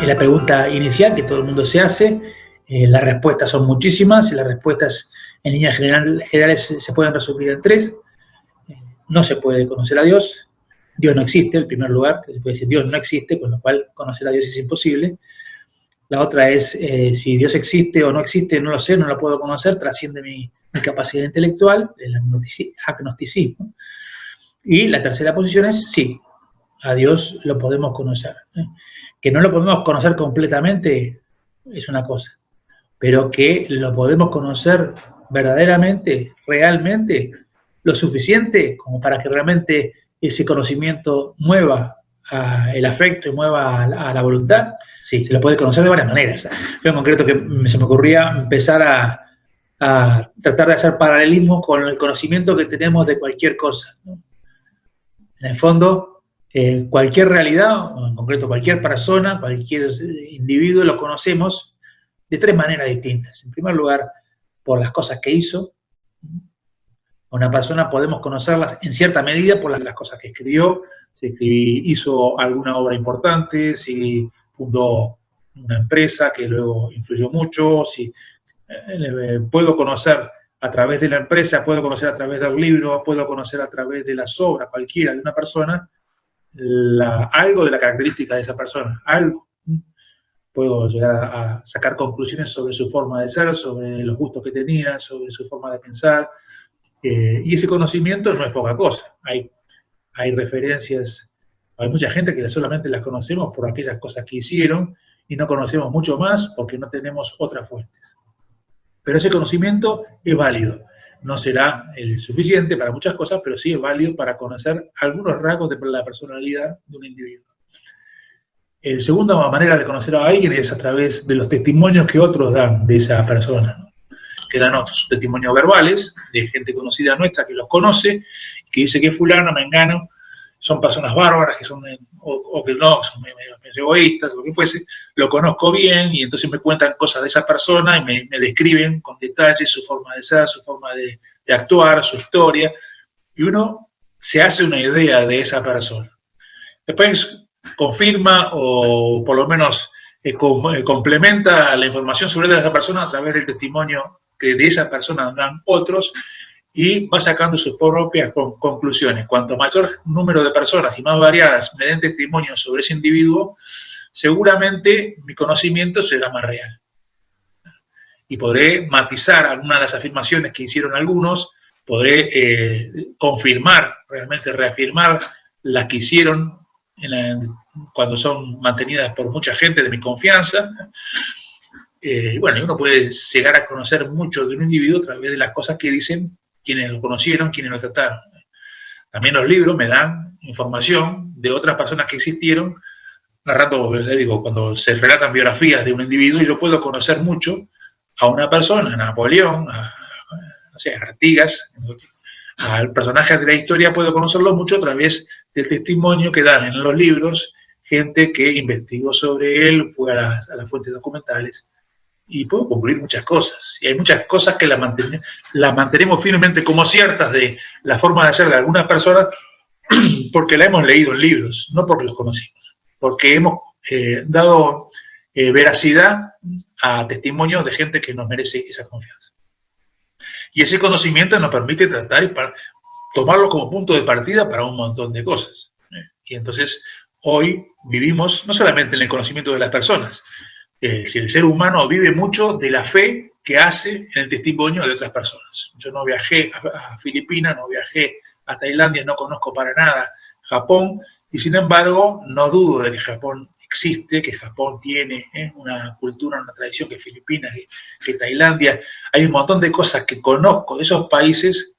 la pregunta inicial que todo el mundo se hace. Las respuestas son muchísimas, y las respuestas en líneas generales se pueden resumir en tres. No se puede conocer a Dios. Dios no existe, en primer lugar. Se puede decir Dios no existe, con lo cual conocer a Dios es imposible. La otra es, si Dios existe o no existe, no lo sé, no lo puedo conocer, trasciende mi capacidad intelectual, el agnosticismo. Y la tercera posición es, sí, a Dios lo podemos conocer. Que no lo podemos conocer completamente es una cosa, pero que lo podemos conocer verdaderamente, realmente, lo suficiente como para que realmente ese conocimiento mueva el afecto y mueva a la voluntad. Sí, se lo puede conocer de varias maneras. Yo en concreto que se me ocurría empezar a tratar de hacer paralelismo con el conocimiento que tenemos de cualquier cosa, ¿no? En el fondo, cualquier realidad, o en concreto cualquier persona, cualquier individuo, lo conocemos de tres maneras distintas. En primer lugar, por las cosas que hizo. A una persona podemos conocerlas en cierta medida por las cosas que escribió, si hizo alguna obra importante, si fundó una empresa que luego influyó mucho, si puedo conocer a través de la empresa, puedo conocer a través del libro, puedo conocer a través de las obras, cualquiera de una persona, algo de la característica de esa persona, algo. Puedo llegar a sacar conclusiones sobre su forma de ser, sobre los gustos que tenía, sobre su forma de pensar, y ese conocimiento no es poca cosa. Hay referencias, hay mucha gente que solamente las conocemos por aquellas cosas que hicieron, y no conocemos mucho más porque no tenemos otras fuentes. Pero ese conocimiento es válido. No será el suficiente para muchas cosas, pero sí es válido para conocer algunos rasgos de la personalidad de un individuo. La segunda manera de conocer a alguien es a través de los testimonios que otros dan de esa persona, ¿no? Que dan otros testimonios verbales de gente conocida nuestra que los conoce, que dice que fulano, mengano, son personas bárbaras, que son, o que no, son medio egoístas, lo que fuese, lo conozco bien, y entonces me cuentan cosas de esa persona y me describen con detalle su forma de ser, su forma de actuar, su historia, y uno se hace una idea de esa persona. Después confirma, o por lo menos complementa la información sobre esa persona a través del testimonio que de esa persona dan otros, y va sacando sus propias conclusiones. Cuanto mayor número de personas y más variadas me den testimonio sobre ese individuo, seguramente mi conocimiento será más real. Y podré matizar algunas de las afirmaciones que hicieron algunos, podré confirmar, realmente reafirmar las que hicieron cuando son mantenidas por mucha gente de mi confianza. Bueno, y uno puede llegar a conocer mucho de un individuo a través de las cosas que dicen quienes lo conocieron, quienes lo trataron. También los libros me dan información de otras personas que existieron, narrando, le digo, cuando se relatan biografías de un individuo, y yo puedo conocer mucho a una persona, a Napoleón, no sé, a Artigas, al personaje de la historia, puedo conocerlo mucho a través del testimonio que dan en los libros gente que investigó sobre él, fue a las fuentes documentales, y puedo concluir muchas cosas. Y hay muchas cosas que las mantenemos firmemente como ciertas de la forma de ser de algunas personas, porque la hemos leído en libros, no porque los conocimos, porque hemos dado veracidad a testimonios de gente que nos merece esa confianza. Y ese conocimiento nos permite tratar y tomarlo como punto de partida para un montón de cosas. Y entonces hoy vivimos no solamente en el conocimiento de las personas, si el ser humano vive mucho de la fe que hace en el testimonio de otras personas. Yo no viajé a Filipinas, no viajé a Tailandia, no conozco para nada Japón, y sin embargo no dudo de que Japón existe, que Japón tiene una cultura, una tradición, que Filipinas, que Tailandia. Hay un montón de cosas que conozco de esos países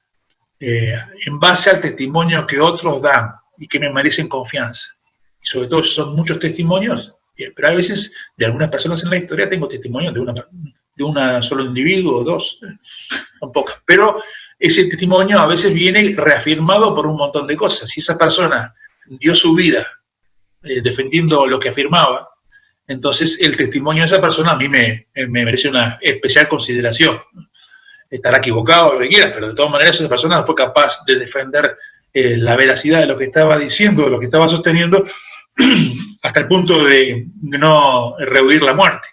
en base al testimonio que otros dan y que me merecen confianza. Y sobre todo son muchos testimonios, pero a veces de algunas personas en la historia tengo testimonios de un solo individuo o dos, son pocas, pero ese testimonio a veces viene reafirmado por un montón de cosas. Si esa persona dio su vida defendiendo lo que afirmaba, entonces el testimonio de esa persona a mí me merece una especial consideración. Estará equivocado, lo que quiera, pero de todas maneras esa persona fue capaz de defender la veracidad de lo que estaba diciendo, de lo que estaba sosteniendo, hasta el punto de no rehuir la muerte.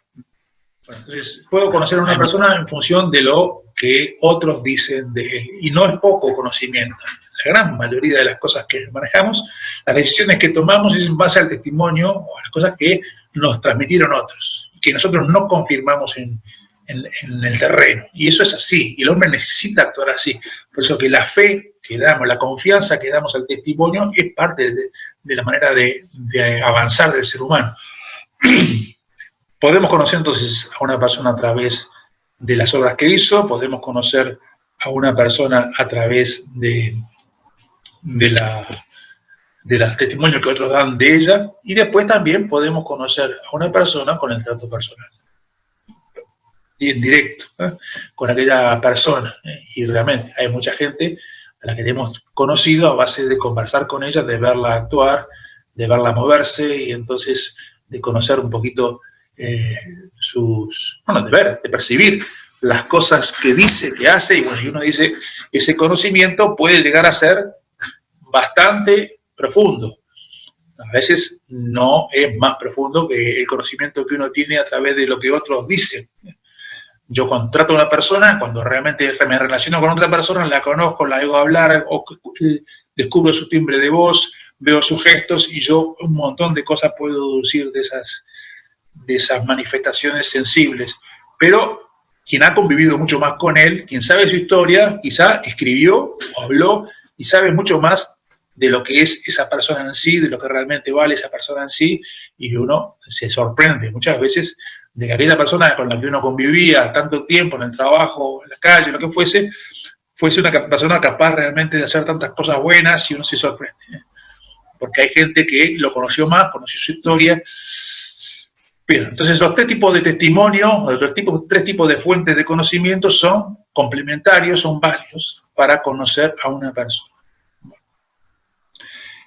Bueno, entonces, puedo conocer a una persona en función de lo que otros dicen de él, y no es poco conocimiento. La gran mayoría de las cosas que manejamos, las decisiones que tomamos es en base al testimonio o a las cosas que nos transmitieron otros, que nosotros no confirmamos en el terreno. Y eso es así, y el hombre necesita actuar así. Por eso que la fe que damos, la confianza que damos al testimonio es parte de la manera de avanzar del ser humano. Podemos conocer entonces a una persona a través de las obras que hizo, podemos conocer a una persona a través de los testimonios que otros dan de ella, y después también podemos conocer a una persona con el trato personal, y en directo, con aquella persona. Y realmente hay mucha gente a la que hemos conocido a base de conversar con ella, de verla actuar, de verla moverse, y entonces de conocer un poquito de percibir las cosas que dice, que hace, y bueno, y uno dice, ese conocimiento puede llegar a ser bastante profundo. A veces no es más profundo que el conocimiento que uno tiene a través de lo que otros dicen. Yo cuando trato a una persona, cuando realmente me relaciono con otra persona, la conozco, la oigo hablar, o descubro su timbre de voz, veo sus gestos, y yo un montón de cosas puedo deducir de esas manifestaciones sensibles. Pero quien ha convivido mucho más con él, quien sabe su historia, quizá escribió o habló y sabe mucho más de lo que es esa persona en sí, de lo que realmente vale esa persona en sí, y uno se sorprende muchas veces de que aquella persona con la que uno convivía tanto tiempo en el trabajo, en la calle, lo que fuese una persona capaz realmente de hacer tantas cosas buenas, y uno se sorprende. Porque hay gente que lo conoció más, conoció su historia. Bien, entonces los tres tipos de testimonio, los tres tipos de fuentes de conocimiento son complementarios, son válidos para conocer a una persona.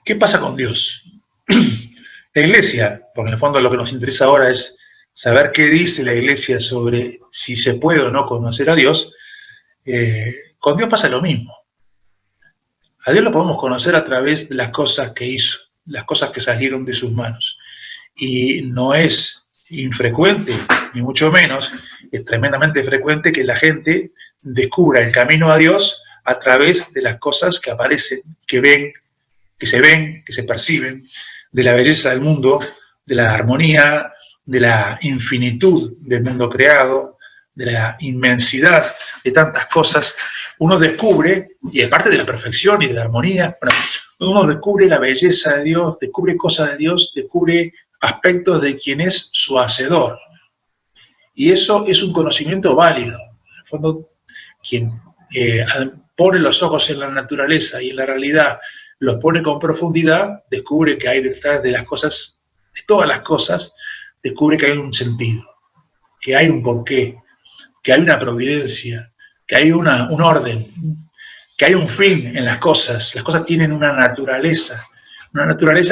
¿Qué pasa con Dios? La Iglesia, porque en el fondo lo que nos interesa ahora es saber qué dice la Iglesia sobre si se puede o no conocer a Dios. Con Dios pasa lo mismo. A Dios lo podemos conocer a través de las cosas que hizo, las cosas que salieron de sus manos. Y no es infrecuente, ni mucho menos, es tremendamente frecuente que la gente descubra el camino a Dios a través de las cosas que aparecen, que se perciben, de la belleza del mundo, de la armonía, de la infinitud del mundo creado, de la inmensidad de tantas cosas. Uno descubre, y aparte de la perfección y de la armonía, uno descubre la belleza de Dios, descubre cosas de Dios, descubre aspectos de quien es su hacedor. Y eso es un conocimiento válido. En el fondo, quien pone los ojos en la naturaleza y en la realidad, los pone con profundidad, descubre que hay detrás de las cosas, de todas las cosas, descubre que hay un sentido, que hay un porqué, que hay una providencia, que hay un orden, que hay un fin en las cosas tienen una naturaleza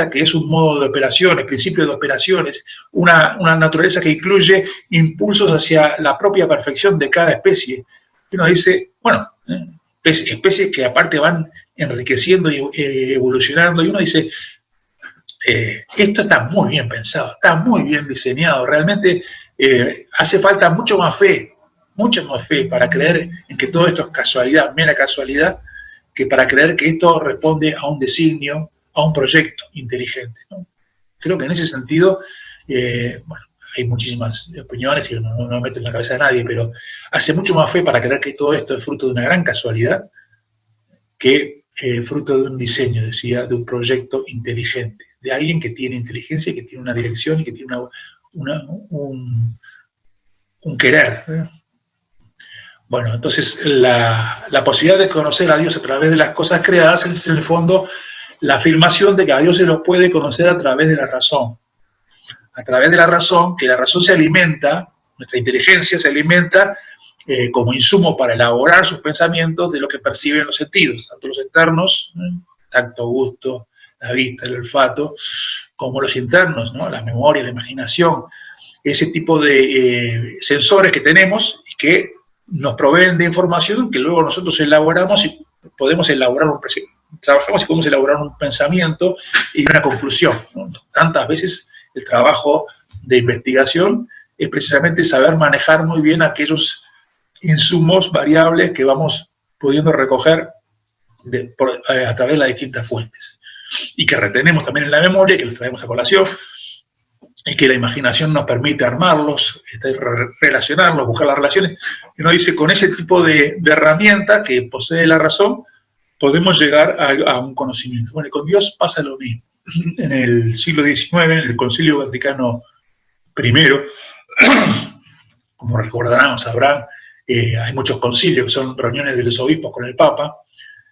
que es un modo de operaciones, principio de operaciones, una naturaleza que incluye impulsos hacia la propia perfección de cada especie. Y uno dice, bueno, especies que aparte van enriqueciendo y evolucionando, y uno dice, esto está muy bien pensado, está muy bien diseñado, realmente hace falta mucha más fe para creer en que todo esto es casualidad, mera casualidad, que para creer que esto responde a un designio, a un proyecto inteligente, ¿no? Creo que en ese sentido, bueno, hay muchísimas opiniones y no me meto en la cabeza de nadie, pero hace mucho más fe para creer que todo esto es fruto de una gran casualidad que fruto de un diseño, decía, de un proyecto inteligente, de alguien que tiene inteligencia y que tiene una dirección y que tiene un querer, ¿eh? Bueno, entonces la posibilidad de conocer a Dios a través de las cosas creadas es en el fondo la afirmación de que a Dios se lo puede conocer a través de la razón. A través de la razón, que la razón se alimenta, nuestra inteligencia se alimenta como insumo para elaborar sus pensamientos de lo que perciben los sentidos, tanto los externos, tacto, gusto, la vista, el olfato, como los internos, ¿no? La memoria, la imaginación, ese tipo de sensores que tenemos y que nos proveen de información que luego nosotros elaboramos y podemos elaborar trabajamos y podemos elaborar un pensamiento y una conclusión, ¿no? Tantas veces el trabajo de investigación es precisamente saber manejar muy bien aquellos insumos variables que vamos pudiendo recoger a través de las distintas fuentes y que retenemos también en la memoria, que los traemos a colación y que la imaginación nos permite armarlos, relacionarlos, buscar las relaciones. Y uno dice, con ese tipo de herramienta que posee la razón, podemos llegar a un conocimiento. Bueno, y con Dios pasa lo mismo. En el siglo XIX, en el Concilio Vaticano I, como recordarán o sabrán, hay muchos concilios que son reuniones de los obispos con el Papa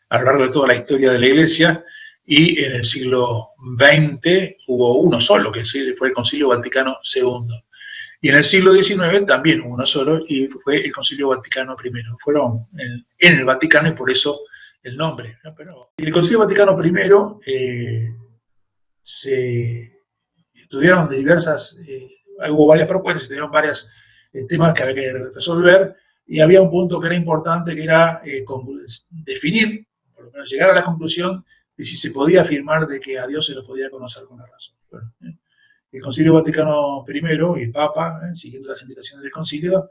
a lo largo de toda la historia de la Iglesia, y en el siglo XX hubo uno solo, que fue el Concilio Vaticano II. Y en el siglo XIX también hubo uno solo, y fue el Concilio Vaticano I. Fueron en el Vaticano y por eso el nombre, ¿no? Pero en el Concilio Vaticano I se estudiaron diversas, hubo varias propuestas, se estudiaron varios temas que había que resolver, y había un punto que era importante, que era definir, por lo menos llegar a la conclusión de si se podía afirmar de que a Dios se lo podía conocer con la razón. Bueno, el Concilio Vaticano I y el Papa, siguiendo las indicaciones del Concilio,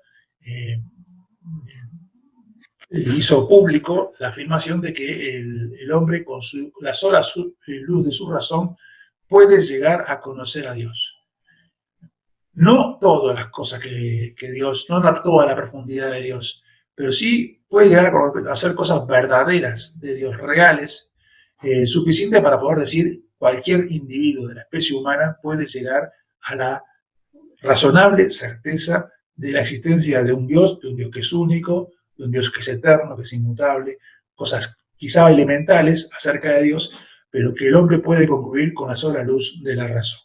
hizo público la afirmación de que el hombre, con la sola luz de su razón, puede llegar a conocer a Dios. No todas las cosas que Dios, no toda la profundidad de Dios, pero sí puede llegar a hacer cosas verdaderas de Dios, reales, suficiente para poder decir cualquier individuo de la especie humana puede llegar a la razonable certeza de la existencia de un Dios que es único, de un Dios que es eterno, que es inmutable, cosas quizá elementales acerca de Dios, pero que el hombre puede concluir con la sola luz de la razón.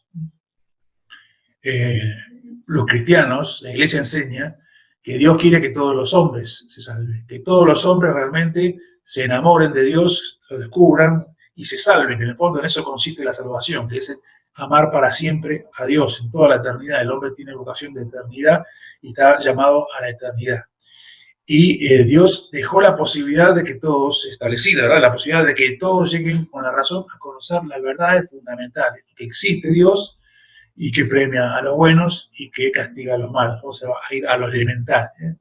Los cristianos, la Iglesia enseña que Dios quiere que todos los hombres se salven, que todos los hombres realmente se enamoren de Dios, lo descubran y se salven. En el fondo en eso consiste la salvación, que es amar para siempre a Dios en toda la eternidad. El hombre tiene vocación de eternidad y está llamado a la eternidad. Y Dios dejó la posibilidad de que todos, establecida, ¿verdad?, la posibilidad de que todos lleguen con la razón a conocer las verdades fundamentales, que existe Dios y que premia a los buenos y que castiga a los malos, o sea, va a ir a los elementales, ¿eh?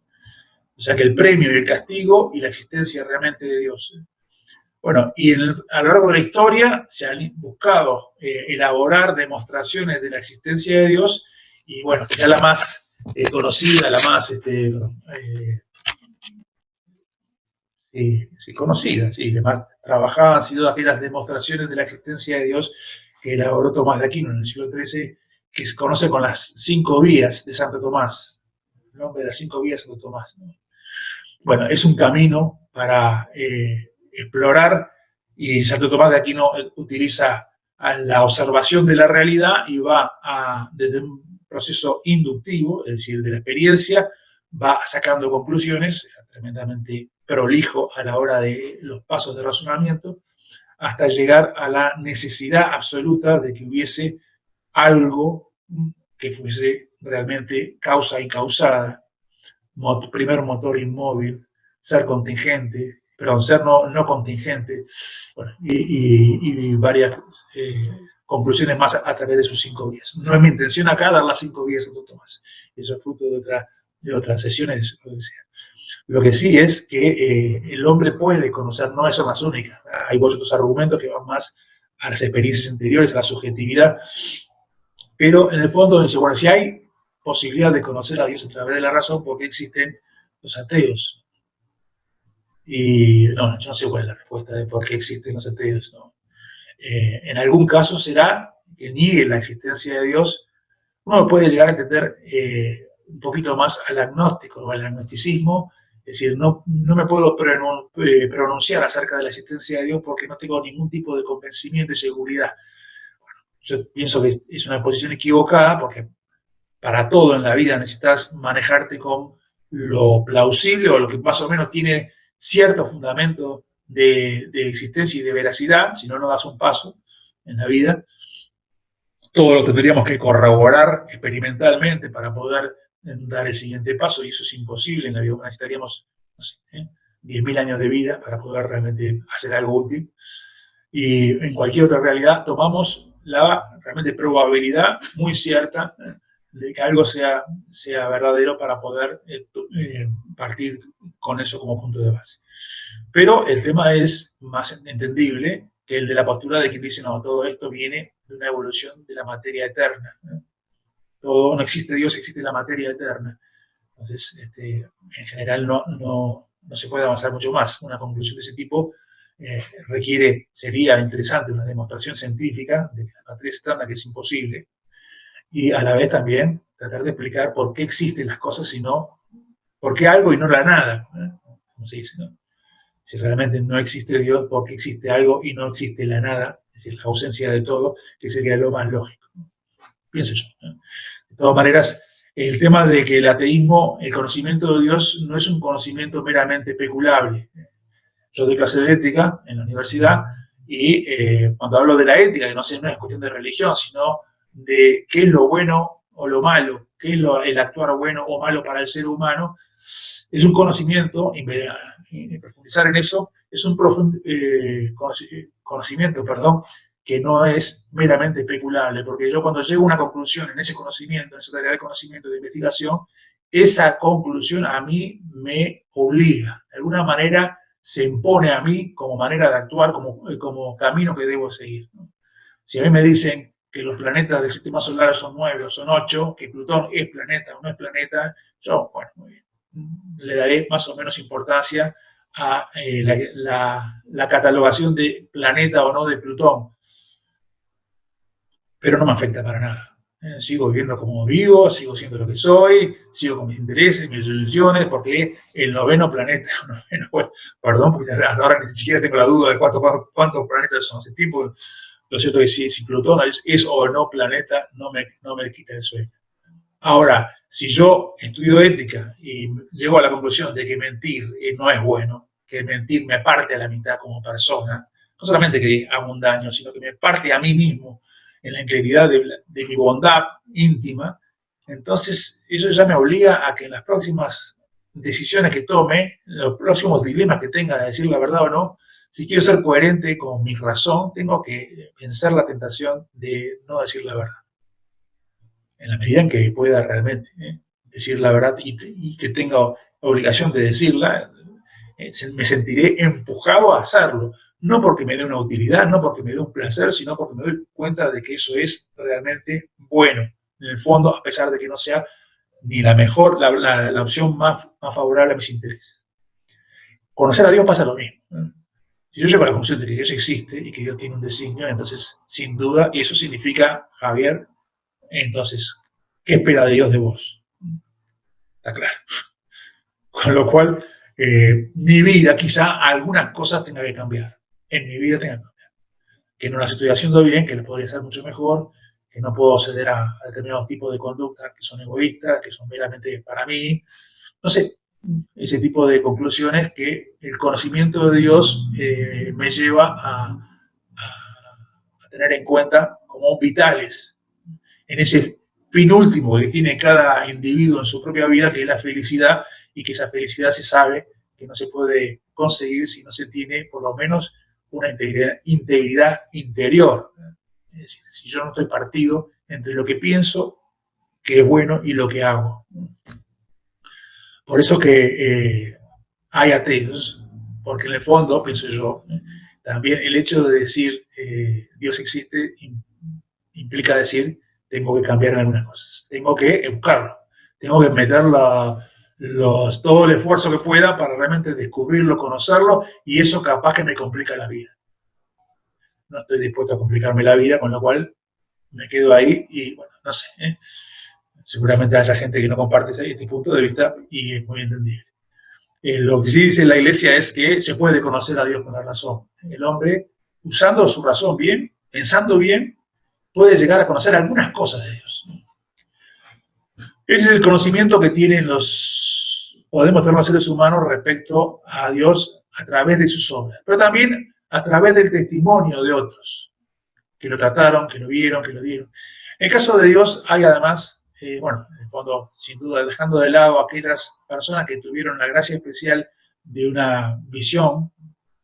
O sea que el premio y el castigo y la existencia realmente de Dios. Bueno, y a lo largo de la historia se han buscado elaborar demostraciones de la existencia de Dios, y bueno, ya la más conocida, la más conocida, sí, la más trabajada han sido aquellas demostraciones de la existencia de Dios que elaboró Tomás de Aquino en el siglo XIII, que se conoce con las 5 vías de Santo Tomás, el nombre de las 5 vías de Santo Tomás, ¿no? Bueno, es un camino para explorar, y Santo Tomás de Aquino utiliza la observación de la realidad y va desde un proceso inductivo, es decir, de la experiencia, va sacando conclusiones, tremendamente prolijo a la hora de los pasos de razonamiento, hasta llegar a la necesidad absoluta de que hubiese algo que fuese realmente causa incausada, primer motor inmóvil, ser contingente, perdón, ser no contingente, bueno, y varias conclusiones más a través de sus 5 vías. No es mi intención acá dar las 5 vías de Santo Tomás, eso es fruto de otras sesiones, lo que sea. Lo que sí es que el hombre puede conocer, no son las únicas, hay otros argumentos que van más a las experiencias anteriores, a la subjetividad, pero en el fondo dice, bueno, si hay posibilidad de conocer a Dios a través de la razón, ¿por qué existen los ateos? Y no, yo no sé cuál es la respuesta de por qué existen los ateos, ¿no? En algún caso será que niegue la existencia de Dios. Uno puede llegar a entender un poquito más al agnóstico o al agnosticismo, es decir, no me puedo pronunciar acerca de la existencia de Dios porque no tengo ningún tipo de convencimiento y seguridad. Bueno, yo pienso que es una posición equivocada, porque para todo en la vida necesitas manejarte con lo plausible o lo que más o menos tiene cierto fundamento de existencia y de veracidad, si no, no das un paso en la vida. Todo lo tendríamos que corroborar experimentalmente para poder dar el siguiente paso, y eso es imposible en la vida. Necesitaríamos, no sé, 10.000 años de vida para poder realmente hacer algo útil. Y en cualquier otra realidad tomamos la realmente probabilidad muy cierta de que algo sea verdadero para poder partir con eso como punto de base. Pero el tema es más entendible que el de la postura de quien dice, no, todo esto viene de una evolución de la materia eterna. Todo, no existe Dios, existe la materia eterna. Entonces, en general no se puede avanzar mucho más. Una conclusión de ese tipo sería interesante una demostración científica de que la materia es eterna, que es imposible, y a la vez también tratar de explicar por qué existen las cosas y no, por qué algo y no la nada, como se dice, ¿no? Si realmente no existe Dios, ¿por qué existe algo y no existe la nada? Es decir, la ausencia de todo, que sería lo más lógico. Pienso yo, ¿no? De todas maneras, el tema de que el ateísmo, el conocimiento de Dios, no es un conocimiento meramente especulable. Yo doy clase de ética en la universidad y cuando hablo de la ética, que no es cuestión de religión, sino de qué es lo bueno o lo malo, qué es el actuar bueno o malo para el ser humano, es un conocimiento, y profundizar en eso, es un conocimiento, que no es meramente especulable, porque yo cuando llego a una conclusión en ese conocimiento, en esa tarea de conocimiento de investigación, esa conclusión a mí me obliga, de alguna manera se impone a mí como manera de actuar, como camino que debo seguir, ¿no? Si a mí me dicen que los planetas del sistema solar son 9 o son 8, que Plutón es planeta o no es planeta, yo, bueno, muy bien, le daré más o menos importancia a la catalogación de planeta o no de Plutón, pero no me afecta para nada. Sigo viviendo como vivo, sigo siendo lo que soy, sigo con mis intereses, mis ilusiones, porque el noveno planeta, bueno, perdón, porque ahora ni siquiera tengo la duda de cuántos planetas son. Ese tipo, lo cierto es que si Plutón es o no planeta, no me quita el sueño. Ahora, si yo estudio ética y llego a la conclusión de que mentir no es bueno, que mentir me parte a la mitad como persona, no solamente que hago un daño, sino que me parte a mí mismo en la integridad de mi bondad íntima, entonces eso ya me obliga a que en las próximas decisiones que tome, los próximos dilemas que tenga de decir la verdad o no, si quiero ser coherente con mi razón, tengo que vencer la tentación de no decir la verdad. En la medida en que pueda realmente decir la verdad y que tenga obligación de decirla, me sentiré empujado a hacerlo. No porque me dé una utilidad, no porque me dé un placer, sino porque me doy cuenta de que eso es realmente bueno. En el fondo, a pesar de que no sea ni la mejor, la opción más favorable a mis intereses. Conocer a Dios pasa lo mismo. Si yo llego a la conclusión de que Dios existe y que Dios tiene un designio, entonces, sin duda, eso significa, Javier, entonces, ¿qué espera Dios de vos? Está claro. Con lo cual, mi vida, quizá algunas cosas tenga que cambiar. En mi vida tenga que cambiar. Que no las estoy haciendo bien, que lo podría hacer mucho mejor, que no puedo ceder a determinados tipos de conductas que son egoístas, que son meramente para mí. No sé, ese tipo de conclusiones que el conocimiento de Dios me lleva a tener en cuenta como vitales en ese fin último que tiene cada individuo en su propia vida, que es la felicidad, y que esa felicidad se sabe que no se puede conseguir si no se tiene por lo menos una integridad interior. Es decir, si yo no estoy partido entre lo que pienso que es bueno y lo que hago. Por eso que hay ateos, porque en el fondo, pienso yo, también el hecho de decir Dios existe implica decir tengo que cambiar algunas cosas, tengo que buscarlo, tengo que meter todo el esfuerzo que pueda para realmente descubrirlo, conocerlo, y eso capaz que me complica la vida. No estoy dispuesto a complicarme la vida, con lo cual me quedo ahí y, bueno, no sé, seguramente haya gente que no comparte este punto de vista y es muy entendible. Lo que sí dice la Iglesia es que se puede conocer a Dios con la razón. El hombre, usando su razón bien, pensando bien, puede llegar a conocer algunas cosas de Dios. Ese es el conocimiento que podemos tener los seres humanos respecto a Dios a través de sus obras, pero también a través del testimonio de otros, que lo trataron, que lo vieron, que lo dieron. En el caso de Dios hay además, bueno, en el fondo, sin duda, dejando de lado a aquellas personas que tuvieron la gracia especial de una visión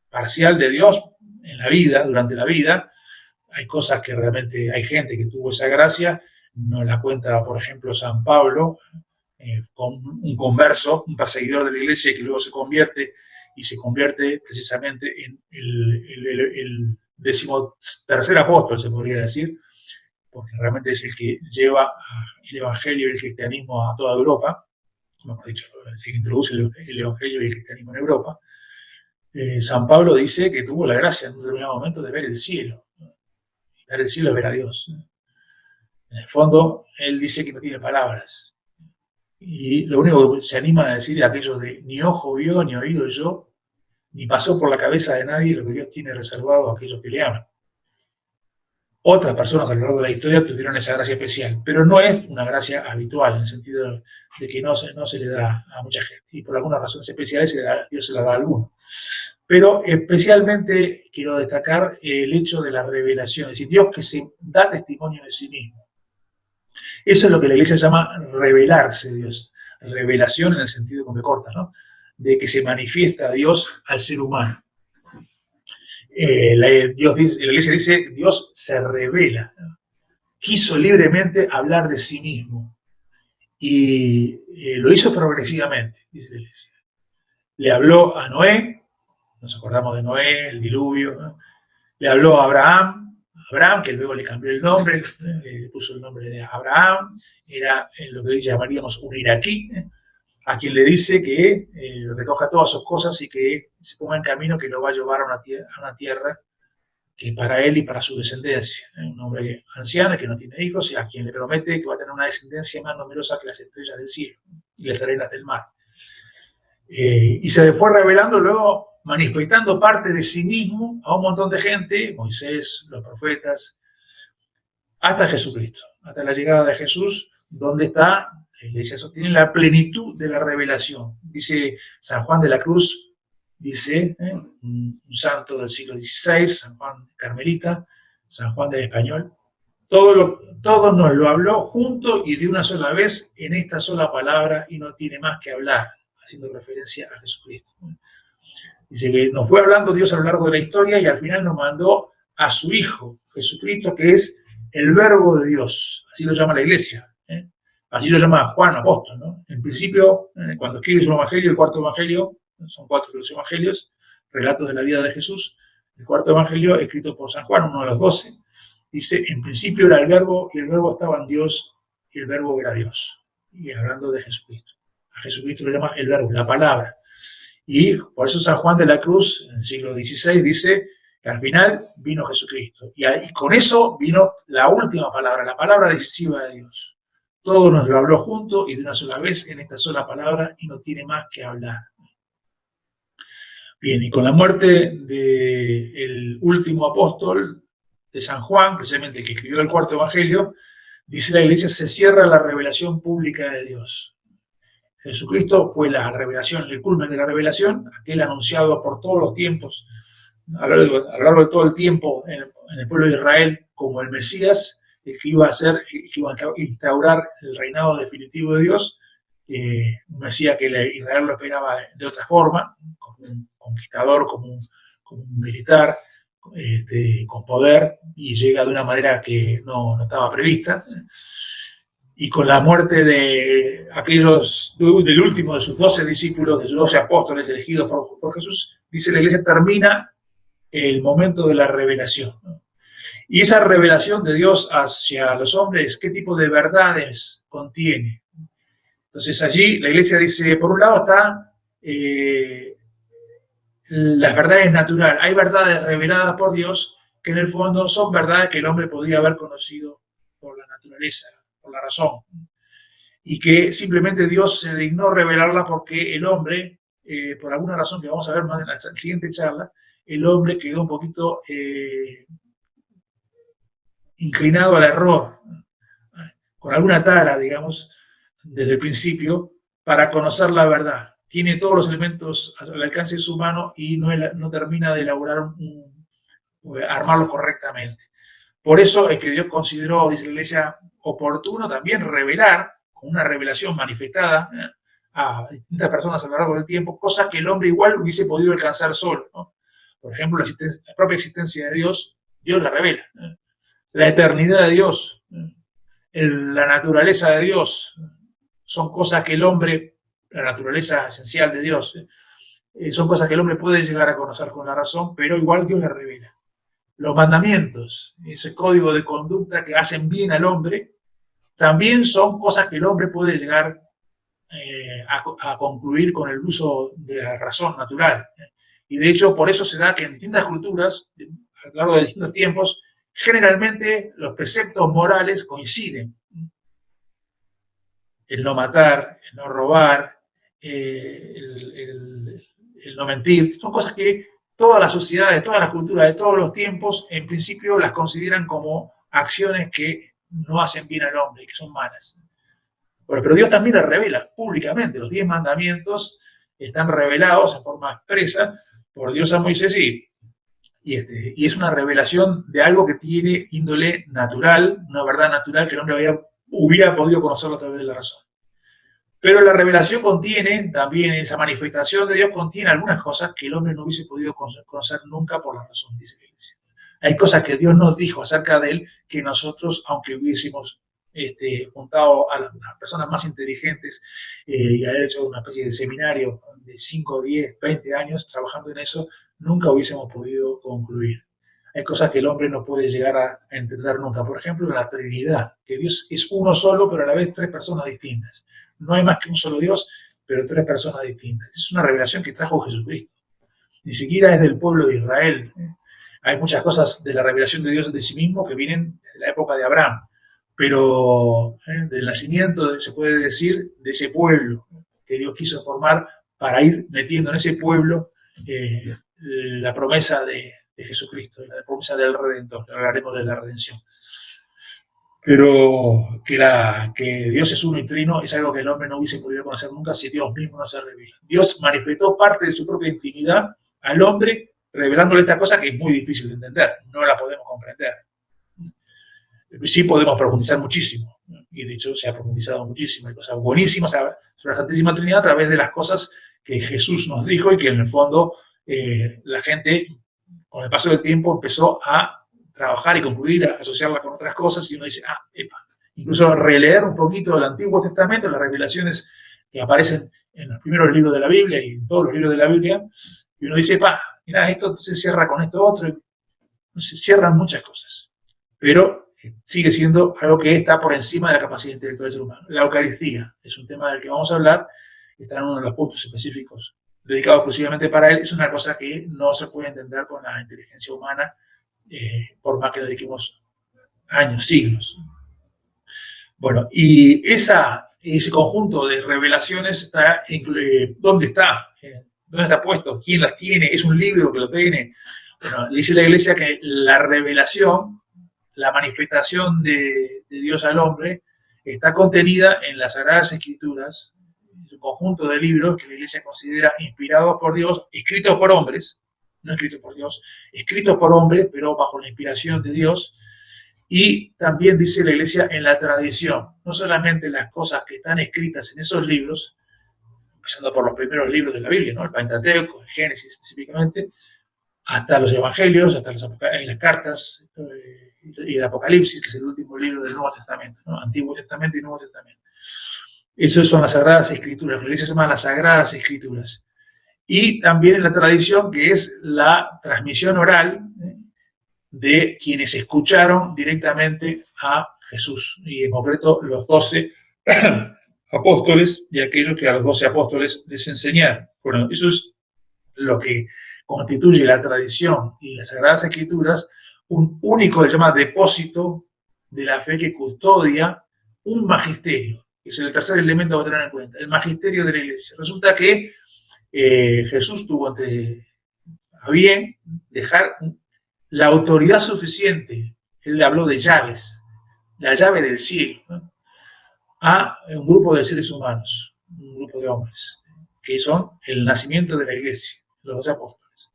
parcial de Dios en la vida, durante la vida, hay cosas que realmente hay gente que tuvo esa gracia, nos la cuenta, por ejemplo, San Pablo, con un converso, un perseguidor de la iglesia que luego se convierte y se convierte precisamente en el 13º apóstol, se podría decir, porque realmente es el que lleva el evangelio y el cristianismo a toda Europa, mejor dicho, el que introduce el evangelio y el cristianismo en Europa. San Pablo dice que tuvo la gracia en un determinado momento de ver el cielo. Ver el cielo es ver a Dios. En el fondo, él dice que no tiene palabras. Y lo único que se anima a decir es aquello de ni ojo vio, ni oído oyó, ni pasó por la cabeza de nadie lo que Dios tiene reservado a aquellos que le aman. Otras personas a lo largo de la historia tuvieron esa gracia especial, pero no es una gracia habitual, en el sentido de que no se le da a mucha gente. Y por algunas razones especiales Dios se la da a algunos. Pero especialmente quiero destacar el hecho de la revelación, es decir, Dios que se da testimonio de sí mismo. Eso es lo que la Iglesia llama revelarse Dios. Revelación en el sentido como me corta, ¿no? De que se manifiesta Dios al ser humano. La Iglesia dice, Dios se revela. Quiso libremente hablar de sí mismo. Y lo hizo progresivamente, dice la Iglesia. Le habló a Noé, nos acordamos de Noé, el diluvio, ¿no? Le habló a Abraham, que luego le cambió el nombre, le puso el nombre de Abraham, era lo que hoy llamaríamos un iraquí, a quien le dice que recoja todas sus cosas y que se ponga en camino, que lo va a llevar a una tierra que para él y para su descendencia. Un hombre anciano que no tiene hijos y a quien le promete que va a tener una descendencia más numerosa que las estrellas del cielo y las arenas del mar. Y se fue revelando luego, manifestando parte de sí mismo a un montón de gente, Moisés, los profetas, hasta Jesucristo, hasta la llegada de Jesús, donde está, la Iglesia sostiene la plenitud de la revelación. Dice San Juan de la Cruz, dice, un santo del siglo XVI, San Juan Carmelita, San Juan del Español, todo nos lo habló junto y de una sola vez en esta sola palabra y no tiene más que hablar, haciendo referencia a Jesucristo. Dice que nos fue hablando Dios a lo largo de la historia y al final nos mandó a su Hijo, Jesucristo, que es el Verbo de Dios, así lo llama la Iglesia, así lo llama Juan Apóstol, ¿no? En principio, cuando escribe su Evangelio, el cuarto Evangelio, son 4 los Evangelios, relatos de la vida de Jesús, el cuarto Evangelio, escrito por San Juan, uno de los 12, dice, en principio era el Verbo, y el Verbo estaba en Dios, y el Verbo era Dios. Y hablando de Jesucristo. A Jesucristo le llama el Verbo, la palabra. Y por eso San Juan de la Cruz, en el siglo XVI, dice que al final vino Jesucristo. Y con eso vino la última palabra, la palabra decisiva de Dios. Todo nos lo habló junto y de una sola vez en esta sola palabra y no tiene más que hablar. Bien, y con la muerte del último apóstol de San Juan, precisamente que escribió el cuarto Evangelio, dice la Iglesia, se cierra la revelación pública de Dios. Jesucristo fue la revelación, el culmen de la revelación, aquel anunciado por todos los tiempos, a lo largo de todo el tiempo en el pueblo de Israel como el Mesías, que iba a instaurar el reinado definitivo de Dios, un Mesías que Israel lo esperaba de otra forma, como un conquistador, como un militar, con poder, y llega de una manera que no estaba prevista. Y con la muerte de del último de sus 12 discípulos, de sus 12 apóstoles elegidos por Jesús, dice la Iglesia, termina el momento de la revelación, ¿no? Y esa revelación de Dios hacia los hombres, ¿qué tipo de verdades contiene? Entonces allí la Iglesia dice, por un lado está las verdades naturales, hay verdades reveladas por Dios que en el fondo son verdades que el hombre podría haber conocido por la naturaleza, por la razón, y que simplemente Dios se dignó revelarla porque el hombre, por alguna razón que vamos a ver más en la siguiente charla, el hombre quedó un poquito inclinado al error, con alguna tara, digamos, desde el principio, para conocer la verdad. Tiene todos los elementos al alcance de su mano y no termina de elaborar armarlo correctamente. Por eso es que Dios consideró, dice la Iglesia, oportuno también revelar, con una revelación manifestada a distintas personas a lo largo del tiempo, cosas que el hombre igual hubiese podido alcanzar solo, ¿no? Por ejemplo, la propia existencia de Dios, Dios la revela, la eternidad de Dios, la naturaleza de Dios, son cosas que el hombre, la naturaleza esencial de Dios, son cosas que el hombre puede llegar a conocer con la razón, pero igual Dios le revela. Los mandamientos, ese código de conducta que hacen bien al hombre, también son cosas que el hombre puede llegar a concluir con el uso de la razón natural. Y de hecho, por eso se da que en distintas culturas, a lo largo de distintos tiempos, generalmente los preceptos morales coinciden. El no matar, el no robar, el no mentir, son cosas que todas las sociedades, todas las culturas de todos los tiempos, en principio las consideran como acciones que no hacen bien al hombre y que son malas. Pero Dios también las revela públicamente. Los 10 mandamientos están revelados en forma expresa por Dios a Moisés y es una revelación de algo que tiene índole natural, una verdad natural que el hombre hubiera podido conocerlo a través de la razón. Pero la revelación contiene, también esa manifestación de Dios contiene algunas cosas que el hombre no hubiese podido conocer nunca por la razón, dice la Iglesia. Hay cosas que Dios nos dijo acerca de él que nosotros, aunque hubiésemos juntado a las personas más inteligentes y haber hecho una especie de seminario de 5, 10, 20 años trabajando en eso, nunca hubiésemos podido concluir. Hay cosas que el hombre no puede llegar a entender nunca. Por ejemplo, la Trinidad, que Dios es uno solo, pero a la vez 3 personas distintas. No hay más que un solo Dios, pero 3 personas distintas. Es una revelación que trajo Jesucristo. Ni siquiera es del pueblo de Israel. Hay muchas cosas de la revelación de Dios de sí mismo que vienen de la época de Abraham, pero del nacimiento, se puede decir, de ese pueblo que Dios quiso formar para ir metiendo en ese pueblo la promesa de Jesucristo, la promesa del Redentor. Hablaremos de la redención. Pero que Dios es uno y trino es algo que el hombre no hubiese podido conocer nunca si Dios mismo no se revela. Dios manifestó parte de su propia intimidad al hombre, revelándole esta cosa que es muy difícil de entender, no la podemos comprender. Sí podemos profundizar muchísimo, y de hecho se ha profundizado muchísimo, hay cosas buenísimas sobre la Santísima Trinidad a través de las cosas que Jesús nos dijo y que en el fondo la gente con el paso del tiempo empezó a trabajar y concluir, a asociarla con otras cosas, y uno dice, incluso releer un poquito del Antiguo Testamento, las revelaciones que aparecen en los primeros libros de la Biblia y en todos los libros de la Biblia, y uno dice, mira, esto se cierra con esto otro, y se cierran muchas cosas, pero sigue siendo algo que está por encima de la capacidad intelectual del ser humano. La Eucaristía es un tema del que vamos a hablar, está en uno de los puntos específicos dedicados exclusivamente para él, es una cosa que no se puede entender con la inteligencia humana, por más que dediquemos años, siglos. Bueno, y ese conjunto de revelaciones está, ¿dónde está? ¿Dónde está puesto? ¿Quién las tiene? ¿Es un libro que lo tiene? Bueno, dice la Iglesia que la revelación, la manifestación de Dios al hombre, está contenida en las Sagradas Escrituras, un conjunto de libros que la Iglesia considera inspirados por Dios, escritos por hombres, no escritos por Dios, escritos por hombres, pero bajo la inspiración de Dios, y también dice la Iglesia en la tradición, no solamente las cosas que están escritas en esos libros, empezando por los primeros libros de la Biblia, ¿no? El Pentateuco, el Génesis específicamente, hasta los Evangelios, hasta las cartas y el Apocalipsis, que es el último libro del Nuevo Testamento, ¿no? Antiguo Testamento y Nuevo Testamento. Esas son las Sagradas Escrituras, la Iglesia se llama las Sagradas Escrituras. Y también en la tradición, que es la transmisión oral de quienes escucharon directamente a Jesús, y en concreto los 12 apóstoles y aquellos que a los 12 apóstoles les enseñaron. Bueno, eso es lo que constituye la tradición y las Sagradas Escrituras, un único, se llama depósito de la fe que custodia un magisterio, que es el tercer elemento a tener en cuenta, el magisterio de la Iglesia. Resulta que Jesús tuvo a bien dejar la autoridad suficiente, él habló de llaves, la llave del cielo, ¿no? A un grupo de seres humanos, un grupo de hombres, que son el nacimiento de la Iglesia, los 12 apóstoles.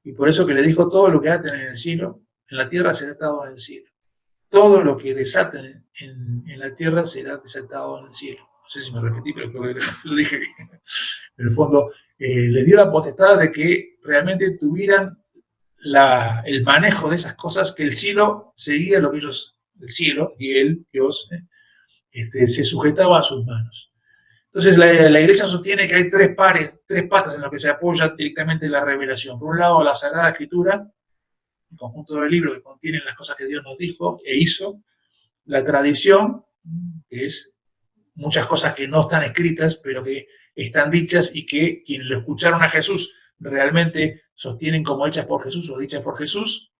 Y por eso que le dijo, todo lo que aten en el cielo, en la tierra será atado en el cielo. Todo lo que desaten en la tierra será desatado en el cielo. No sé si me repetí, pero creo que lo dije bien. En el fondo, les dio la potestad de que realmente tuvieran el manejo de esas cosas, que el cielo seguía lo que ellos, el cielo, y él, Dios, se sujetaba a sus manos. Entonces la Iglesia sostiene que hay tres patas en las que se apoya directamente la revelación. Por un lado, la Sagrada Escritura, el conjunto de libros que contienen las cosas que Dios nos dijo e hizo. La tradición, que es muchas cosas que no están escritas, pero que están dichas y que quienes lo escucharon a Jesús realmente sostienen como hechas por Jesús o dichas por Jesús.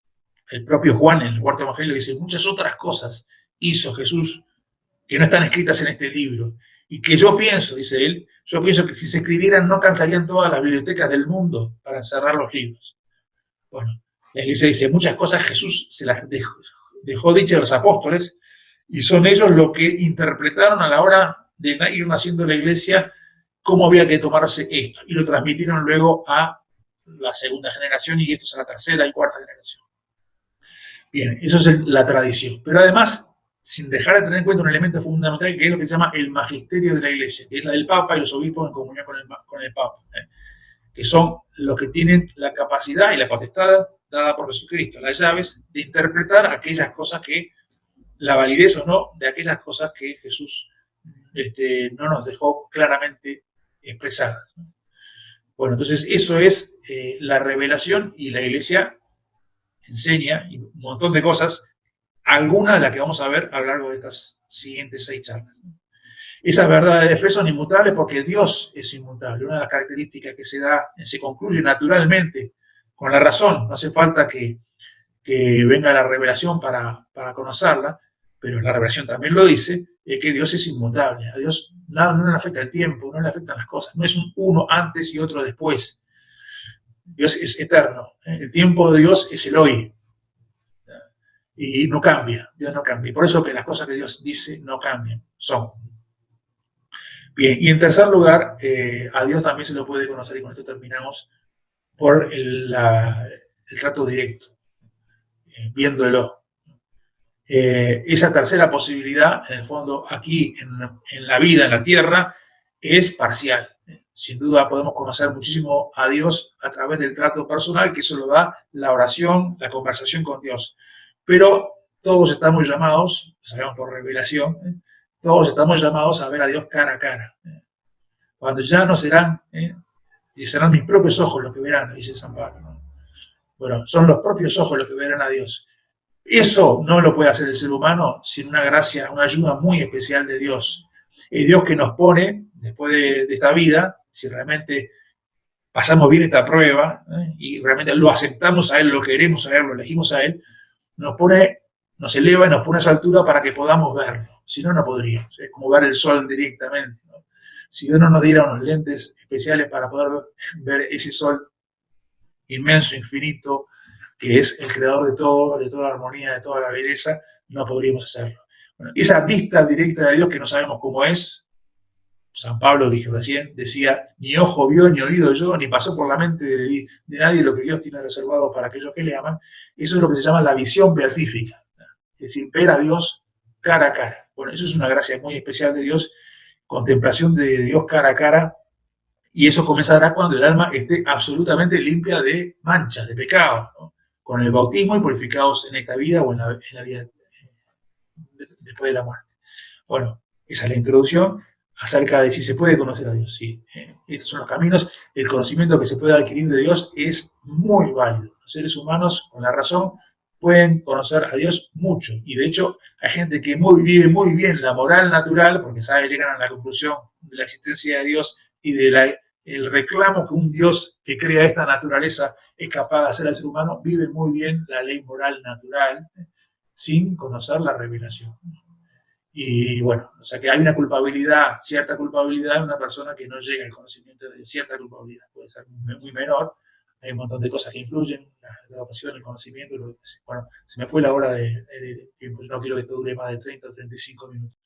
El propio Juan, en el cuarto evangelio, dice muchas otras cosas hizo Jesús que no están escritas en este libro. Y que yo pienso, dice él, yo pienso que si se escribieran no cansarían todas las bibliotecas del mundo para encerrar los libros. Bueno, la Iglesia dice muchas cosas Jesús se las dejó dichas a los apóstoles, y son ellos los que interpretaron a la hora de ir naciendo la Iglesia cómo había que tomarse esto, y lo transmitieron luego a la segunda generación y estos a la tercera y cuarta generación. Bien, eso es la tradición. Pero además, sin dejar de tener en cuenta un elemento fundamental que es lo que se llama el magisterio de la Iglesia, que es la del Papa y los obispos en comunión con el Papa, que son los que tienen la capacidad y la potestad dada por Jesucristo, las llaves de interpretar aquellas cosas que, la validez o no de aquellas cosas que Jesús no nos dejó claramente expresadas. Bueno, entonces eso es la revelación, y la Iglesia enseña un montón de cosas, algunas de las que vamos a ver a lo largo de estas siguientes 6 charlas. Esas verdades de fe son inmutables porque Dios es inmutable. Una de las características que se concluye naturalmente con la razón. No hace falta que venga la revelación para conocerla, pero la revelación también lo dice, es que Dios es inmutable. A Dios nada, no le afecta el tiempo, no le afectan las cosas. No es un uno antes y otro después. Dios es eterno. El tiempo de Dios es el hoy. Y no cambia, Dios no cambia. Y por eso que las cosas que Dios dice no cambian, son. Bien, y en tercer lugar, a Dios también se lo puede conocer, y con esto terminamos, por el trato directo, viéndolo. Esa tercera posibilidad, en el fondo, aquí en la vida, en la tierra, es parcial. Sin duda podemos conocer muchísimo a Dios a través del trato personal, que eso lo da la oración, la conversación con Dios. Pero todos estamos llamados, sabemos por revelación, todos estamos llamados a ver a Dios cara a cara. Cuando ya no serán, y serán mis propios ojos los que verán, dice San Pablo, ¿no? Bueno, son los propios ojos los que verán a Dios. Eso no lo puede hacer el ser humano sin una gracia, una ayuda muy especial de Dios. Es Dios que nos pone, después de esta vida, si realmente pasamos bien esta prueba, y realmente lo aceptamos a Él, lo queremos a Él, lo elegimos a Él, nos eleva y nos pone a esa altura para que podamos verlo. Si no, no podríamos. Es como ver el sol directamente, ¿no? Si Dios no nos diera unos lentes especiales para poder ver ese sol inmenso, infinito, que es el creador de todo, de toda la armonía, de toda la belleza, no podríamos hacerlo. Bueno, esa vista directa de Dios que no sabemos cómo es, San Pablo, dije recién, decía, ni ojo vio, ni oído yo, ni pasó por la mente de nadie lo que Dios tiene reservado para aquellos que le aman. Eso es lo que se llama la visión beatífica, es decir, ver a Dios cara a cara. Bueno, eso es una gracia muy especial de Dios, contemplación de Dios cara a cara, y eso comenzará cuando el alma esté absolutamente limpia de manchas, de pecados, ¿no? Con el bautismo y purificados en esta vida o en la vida después de la muerte. Bueno, esa es la introducción acerca de si se puede conocer a Dios. Sí, estos son los caminos. El conocimiento que se puede adquirir de Dios es muy válido. Los seres humanos, con la razón, pueden conocer a Dios mucho. Y de hecho, hay gente que vive muy bien la moral natural, porque llegan a la conclusión de la existencia de Dios y el reclamo que un Dios que crea esta naturaleza es capaz de hacer al ser humano, vive muy bien la ley moral natural, sin conocer la revelación. Y bueno, o sea que hay una culpabilidad, cierta culpabilidad en una persona que no llega al conocimiento de cierta culpabilidad. Puede ser muy menor, hay un montón de cosas que influyen, la educación, el conocimiento. Bueno, se me fue la hora de tiempo, yo no quiero que esto dure más de 30 o 35 minutos.